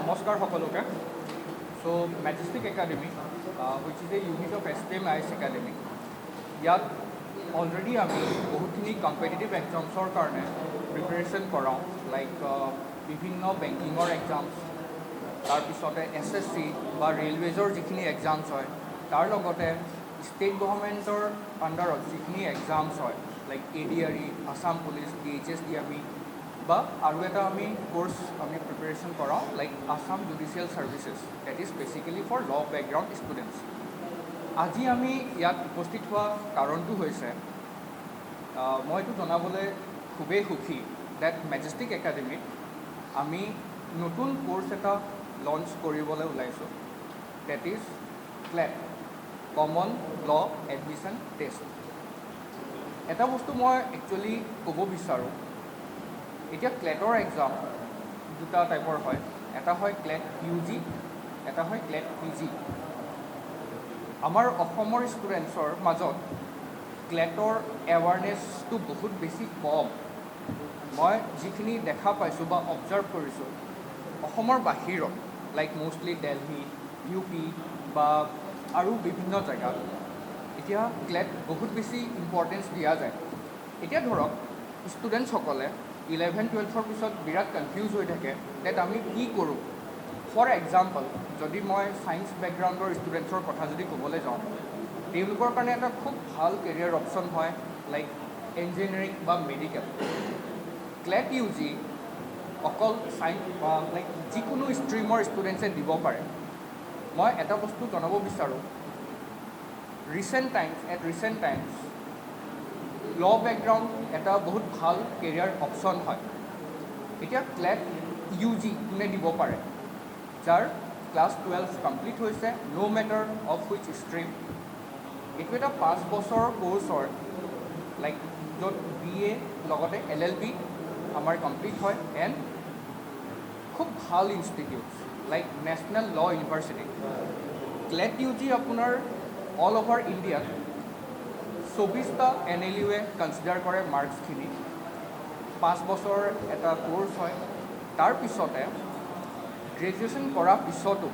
নমস্কাৰ সকলোকে। So' majestic academy which is a unit of SPM IAS academy, ইয়াত already আমি বহুতখিনি কম্পিটিটিভ এক্সামছৰ কাৰণে প্ৰিপেৰেশ্যন কৰাওঁ, লাইক বিভিন্ন বেংকিঙৰ এক্সামছ, তাৰপিছতে SSC বা ৰেলৱেজৰ যিখিনি এক্সামছ হয়, তাৰ লগতে ষ্টেট গভৰ্ণমেণ্টৰ আণ্ডাৰত যিখিনি এক্সামছ হয়, like ADRE, Assam police, DHS বা আৰু এটা আমি কোৰ্চ আমি প্ৰিপেৰেশ্যন কৰাওঁ, like Assam judicial services, that is basically for law background students. আজি আমি ইয়াত উপস্থিত হোৱা কাৰণটো হৈছে, মই এইটো জনাবলৈ খুবেই সুখী ডেট মেজেষ্টিক একাডেমিত আমি নতুন কোৰ্চ এটা লঞ্চ কৰিবলৈ ওলাইছোঁ, date is CLAT, common law admission test. এটা বস্তু মই একচুৱেলি ক'ব বিচাৰোঁ, এতিয়া ক্লেটৰ এক্সাম দুটা টাইপৰ হয়, এটা হয় ক্লেট UG, এটা হয় ক্লেট PG। আমাৰ অসমৰ ষ্টুডেণ্টছৰ মাজত ক্লেটৰ এৱাৰনেছটো বহুত বেছি কম। মই যিখিনি দেখা পাইছোঁ বা অবজাৰ্ভ কৰিছোঁ, অসমৰ বাহিৰত লাইক মষ্টলি দিল্লী, UP বা আৰু বিভিন্ন জেগাত এতিয়া ক্লেট বহুত বেছি ইম্পৰ্টেঞ্চ দিয়া যায়। এতিয়া ধৰক ষ্টুডেণ্টছসকলে 11-12ৰ পিছত বিৰাট কনফিউজ হৈ থাকে ডেট আমি কি কৰোঁ। ফৰ এক্সাম্পল, যদি মই ছায়েন্স বেকগ্ৰাউণ্ডৰ ষ্টুডেণ্টছৰ কথা যদি ক'বলৈ যাওঁ, তেওঁলোকৰ কাৰণে এটা খুব ভাল কেৰিয়াৰ অপশ্যন হয় লাইক ইঞ্জিনিয়াৰিং বা মেডিকেল। ক্লেট UG অকল লাইক যিকোনো ষ্ট্ৰীমৰ ষ্টুডেণ্টছে দিব পাৰে। মই এটা বস্তু জনাব বিচাৰোঁ, ৰিচেণ্ট টাইমছ ল বেকগ্ৰাউণ্ড এটা বহুত ভাল কেৰিয়াৰ অপশ্যন হয়। এতিয়া ক্লেট UG কোনে দিব পাৰে, যাৰ ক্লাছ 12 কমপ্লিট হৈছে, ন' মেটাৰ অফ হুইচ ষ্ট্ৰীম। এইটো এটা 5 বছৰৰ কোৰ্চ হয়, লাইক য'ত BA লগতে LLB আমাৰ কমপ্লিট হয়, এণ্ড খুব ভাল institute like national law university. Clad UG আপোনাৰ অল অভাৰ ইণ্ডিয়াত 24টা NLUৱে কনচিডাৰ কৰে মাৰ্কছখিনি। 5 বছৰ এটা কোৰ্চ হয়। তাৰপিছতে গ্ৰেজুৱেশ্যন কৰাৰ পিছতো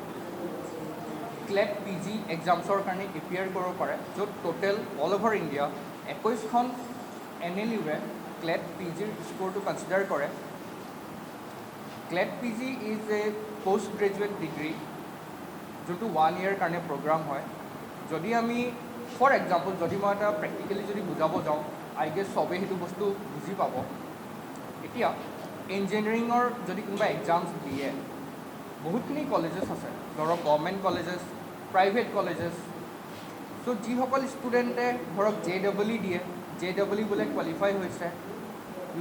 ক্লেট PG এক্সামছৰ কাৰণে এপিয়াৰ কৰিব পাৰে, য'ত টোটেল অল অভাৰ ইণ্ডিয়া 21খন NLUৱে ক্লেট PGৰ স্ক'ৰটো কনচিডাৰ কৰে। CLAT PG is a post graduate degree, যোনটো 1 year কাৰণে প্ৰগ্ৰাম হয়। যদি আমি ফৰ এক্সাম্পল যদি মই এটা প্ৰেক্টিকেলি যদি বুজাব যাওঁ, আই গেছ চবেই সেইটো বস্তু বুজি পাব। এতিয়া ইঞ্জিনিয়াৰিঙৰ যদি কোনোবা এক্সামছ দিয়ে, বহুতখিনি কলেজেছ আছে, ধৰক গভৰ্ণমেণ্ট কলেজেছ, প্ৰাইভেট কলেজেছ। চ' যিসকল ষ্টুডেণ্টে ধৰক JEE দিয়ে, JEE বোলে কোৱালিফাই হৈছে,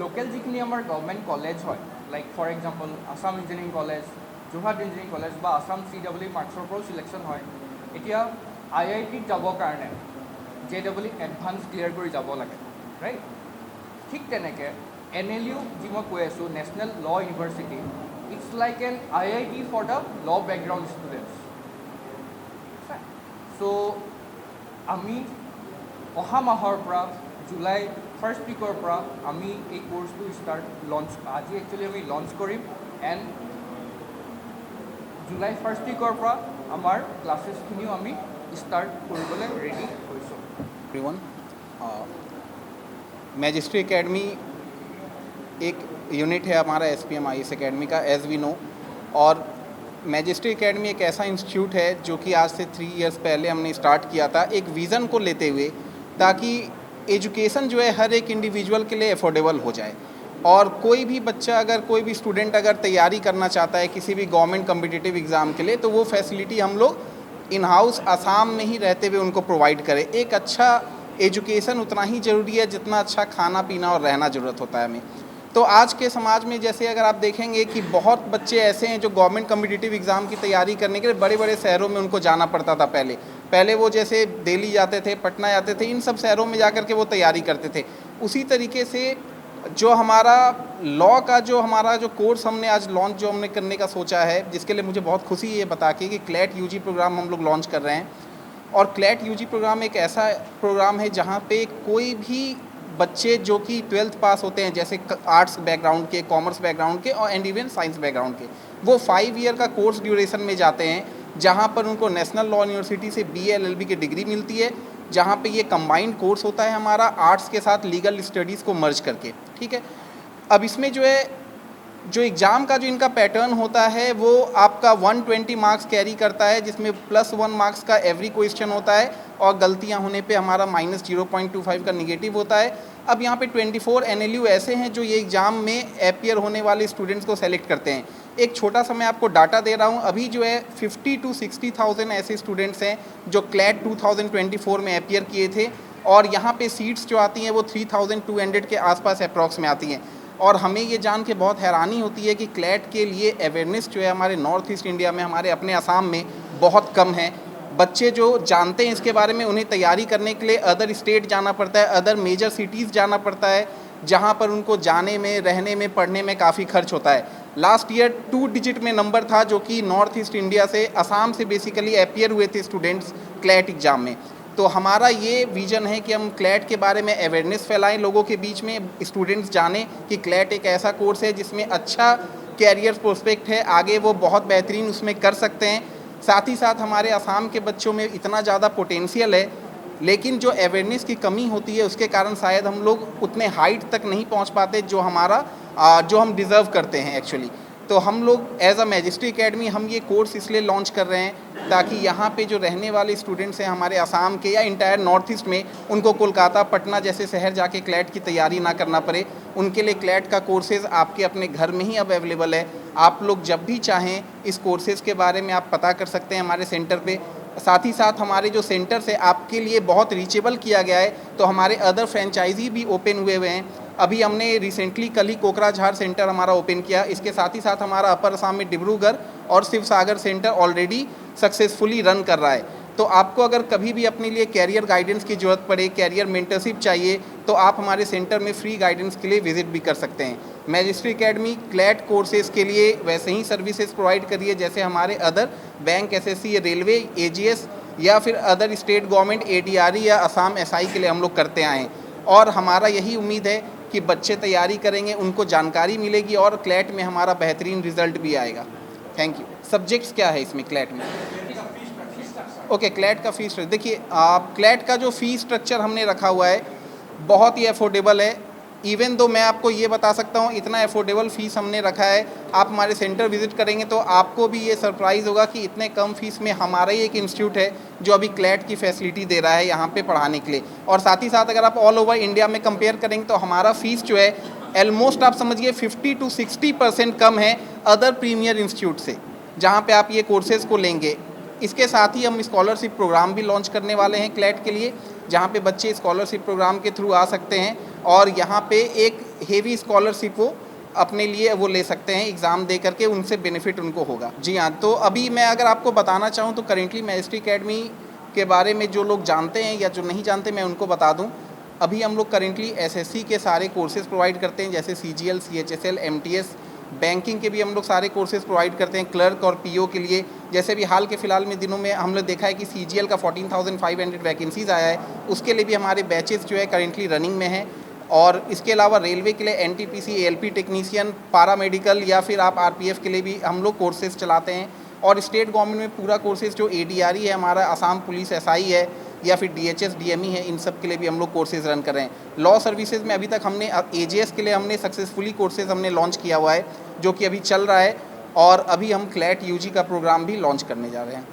লোকেল যিখিনি আমাৰ গভৰ্ণমেণ্ট কলেজ হয়, like for example Assam engineering college, Jorhat engineering college বা আছাম CEE মাৰ্কছৰ পৰাও চিলেকশ্যন হয়। এতিয়া IITত যাবৰ কাৰণে JEE এডভান্স ক্লিয়াৰ কৰি যাব লাগে, ৰাইট? ঠিক তেনেকৈ NLU যি মই কৈ আছোঁ, national law university, it's like an IIT for the law background students. So' আমি অহা মাহৰ পৰা জুলাই ফাৰ্ষ্ট উইকৰ পৰা আমি এই কোৰ্চটো আজি একচুৱেলি আমি লঞ্চ কৰিম, এণ্ড জুলাই ফাৰ্ষ্ট উইকৰ পৰা আমাৰ ক্লাছেছখিনিও আমি ষ্টাৰ্ট কৰিবলৈ ৰেডি হৈছোঁ। एवरीवन, मैजिस्ट्री एकेडमी एक यूनिट है हमारा SPM IAS एकेडमी का, एज वी नो। और मैजिस्ट्री एकेडमी एक ऐसा इंस्टीट्यूट है जो कि आज से 3 years पहले हमने स्टार्ट किया था, एक विज़न को लेते हुए, ताकि एजुकेशन जो है हर एक इंडिविजुअल के लिए अफोर्डेबल हो जाए। और कोई भी बच्चा कोई भी स्टूडेंट अगर तैयारी करना चाहता है किसी भी गवर्नमेंट कम्पिटिटिव एग्ज़ाम के लिए, तो वो फैसिलिटी हम लोग इन हाउस आसाम में ही रहते हुए उनको प्रोवाइड करें। एक अच्छा एजुकेशन उतना ही ज़रूरी है जितना अच्छा खाना पीना और रहना ज़रूरत होता है हमें। तो आज के समाज में जैसे अगर आप देखेंगे कि बहुत बच्चे ऐसे हैं जो गवर्नमेंट कम्पिटिटिव एग्ज़ाम की तैयारी करने के लिए बड़े बड़े शहरों में उनको जाना पड़ता था। पहले वो जैसे दिल्ली जाते थे, पटना जाते थे, इन सब शहरों में जाकर के वो तैयारी करते थे। उसी तरीके से जो हमारा लॉ का जो कोर्स हमने आज लॉन्च जो हमने करने का सोचा है, जिसके लिए मुझे बहुत खुशी है ये बता के कि क्लेट UG प्रोग्राम हम लोग लॉन्च कर रहे हैं। और क्लेट UG प्रोग्राम एक ऐसा प्रोग्राम है जहाँ पे कोई भी बच्चे जो कि 12th पास होते हैं, जैसे आर्ट्स बैकग्राउंड के, कॉमर्स बैकग्राउंड के और एंड इवन साइंस बैकग्राउंड के, वो 5 ईयर का कोर्स ड्यूरेशन में जाते हैं, जहाँ पर उनको नेशनल लॉ यूनिवर्सिटी से BA LLB की डिग्री मिलती है, जहाँ पे ये कंबाइंड कोर्स होता है हमारा आर्ट्स के साथ लीगल स्टडीज़ को मर्ज करके। ठीक है, अब इसमें जो है जो एग्ज़ाम का जो इनका पैटर्न होता है वो आपका 120 मार्क्स कैरी करता है, जिसमें +1 मार्क्स का एवरी क्वेश्चन होता है और गलतियां होने पे हमारा -0.25 का निगेटिव होता है। अब यहाँ पे 24 NLU ऐसे हैं जो ये एग्ज़ाम में अपीयर होने वाले स्टूडेंट्स को सेलेक्ट करते हैं। एक छोटा सा मैं आपको डाटा दे रहा हूँ, अभी जो है 50 to 60,000 ऐसे स्टूडेंट्स हैं जो क्लैट 2024 में अपीयर किए थे, और यहाँ पे सीट्स जो आती हैं वो 3,200 के आसपास अप्रॉक्स में आती हैं। और हमें ये जान के बहुत हैरानी होती है कि क्लैट के लिए अवेयरनेस जो है हमारे नॉर्थ ईस्ट इंडिया में, हमारे अपने असम में बहुत कम है। बच्चे जो जानते हैं इसके बारे में, उन्हें तैयारी करने के लिए अदर स्टेट जाना पड़ता है, अदर मेजर सिटीज़ जाना पड़ता है, जहाँ पर उनको जाने में, रहने में, पढ़ने में काफ़ी खर्च होता है। लास्ट ईयर 2 डिजिट में नंबर था जो कि नॉर्थ ईस्ट इंडिया से, असम से बेसिकली अपीयर हुए थे स्टूडेंट्स क्लैट एग्ज़ाम में। तो हमारा ये विज़न है कि हम क्लैट के बारे में अवेयरनेस फैलाएं, लोगों के बीच में स्टूडेंट्स जानें कि क्लैट एक ऐसा कोर्स है जिसमें अच्छा कैरियर प्रोस्पेक्ट है, आगे वो बहुत बेहतरीन उसमें कर सकते हैं। साथ ही साथ हमारे असम के बच्चों में इतना ज़्यादा पोटेंशियल है, लेकिन जो अवेयरनेस की कमी होती है उसके कारण शायद हम लोग उतने हाइट तक नहीं पहुंच पाते जो हम डिज़र्व करते हैं एक्चुअली। तो हम लोग एज अ मैजिस्ट्री एकेडमी हम ये कोर्स इसलिए लॉन्च कर रहे हैं ताकि यहाँ पे जो रहने वाले स्टूडेंट्स हैं हमारे असम के या इंटायर नॉर्थ ईस्ट में, उनको कोलकाता, पटना जैसे शहर जाके क्लैट की तैयारी ना करना पड़े। उनके लिए क्लैट का कोर्सेज़ आपके अपने घर में ही अब अवेलेबल है। आप लोग जब भी चाहें इस कोर्सेज़ के बारे में आप पता कर सकते हैं हमारे सेंटर पे। साथ ही साथ हमारे जो सेंटर्स है आपके लिए बहुत रीचेबल किया गया है, तो हमारे अदर फ्रेंचाइजी भी ओपन हुए हैं। अभी हमने रिसेंटली कल ही कोकराझार सेंटर हमारा ओपन किया। इसके साथ ही साथ हमारा अपर असम में डिब्रूगढ़ और Sivasagar centre already successfully run कर रहा है। तो आपको अगर कभी भी अपने लिए कैरियर गाइडेंस की ज़रूरत पड़े, कैरियर मेंटरशिप चाहिए, तो आप हमारे सेंटर में फ्री गाइडेंस के लिए विजिट भी कर सकते हैं। मैजिस्ट्री एकेडमी क्लैट कोर्सेज़ के लिए वैसे ही सर्विसेज प्रोवाइड करिए जैसे हमारे other bank, SSC, railway, AGS या फिर अदर स्टेट गवर्नमेंट ADRE या असम SI के लिए हम लोग करते आए हैं। और हमारा यही उम्मीद है कि बच्चे तैयारी करेंगे, उनको जानकारी मिलेगी और क्लैट में हमारा बेहतरीन रिजल्ट भी आएगा। Thank you. सब्जेक्ट्स क्या है इसमें क्लैट में? ओके, क्लैट का फ़ीस देखिए, क्लैट का जो फ़ीस स्ट्रक्चर हमने रखा हुआ है बहुत ही अफोर्डेबल है। इवन दो मैं आपको ये बता सकता हूँ इतना अफोर्डेबल फ़ीस हमने रखा है, आप हमारे सेंटर विज़िट करेंगे तो आपको भी ये सरप्राइज़ होगा कि इतने कम फ़ीस में हमारा ही एक इंस्टीट्यूट है जो अभी क्लैट की फैसिलिटी दे रहा है यहाँ पे पढ़ाने के लिए। और साथ ही साथ अगर आप ऑल ओवर इंडिया में कंपेयर करेंगे तो हमारा फ़ीस जो है ऑलमोस्ट आप समझिए 50 to 60% कम है अदर प्रीमियर इंस्टीट्यूट से, जहाँ पर आप ये कोर्सेज़ को लेंगे। इसके साथ ही हम स्कॉलरशिप प्रोग्राम भी लॉन्च करने वाले हैं क्लैट के लिए, जहाँ पे बच्चे स्कॉलरशिप प्रोग्राम के थ्रू आ सकते हैं और यहाँ पे एक हेवी स्कॉलरशिप वो अपने लिए वो ले सकते हैं एग्ज़ाम दे करके, उनसे बेनिफिट उनको होगा। जी हाँ, तो अभी मैं अगर आपको बताना चाहूँ तो करेंटली मैजिस्ट्री एकेडमी के बारे में जो लोग जानते हैं या जो नहीं जानते मैं उनको बता दूँ। अभी हम लोग करेंटली SSC के सारे कोर्सेज़ प्रोवाइड करते हैं, जैसे CGL, CHSL, MTS। बैंकिंग के भी हम लोग सारे कोर्सेज़ प्रोवाइड करते हैं क्लर्क और PO के लिए। जैसे भी हाल के फ़िलहाल में दिनों में हम लोग देखा है कि CGL का 14,500 वैकेंसीज़ आया है, उसके लिए भी हमारे बैचेस जो है करेंटली रनिंग में हैं। और इसके अलावा रेलवे के लिए NTPC, ALP टेक्नीशियन, पारामेडिकल या फिर आप RPF के लिए भी हम लोग कोर्सेज़ चलाते हैं। और स्टेट गवर्नमेंट में पूरा कोर्सेज़ जो ADRE है हमारा, असम पुलिस SI है या फिर DHS DME है, इन सब के लिए भी हम लोग कोर्सेज़ रन कर रहे हैं। लॉ सर्विसेज में अभी तक हमने AGS के लिए हमने सक्सेसफुली कोर्सेज़ हमने लॉन्च किया हुआ है जो कि अभी चल रहा है, और अभी हम क्लैट UG का प्रोग्राम भी लॉन्च करने जा रहे हैं।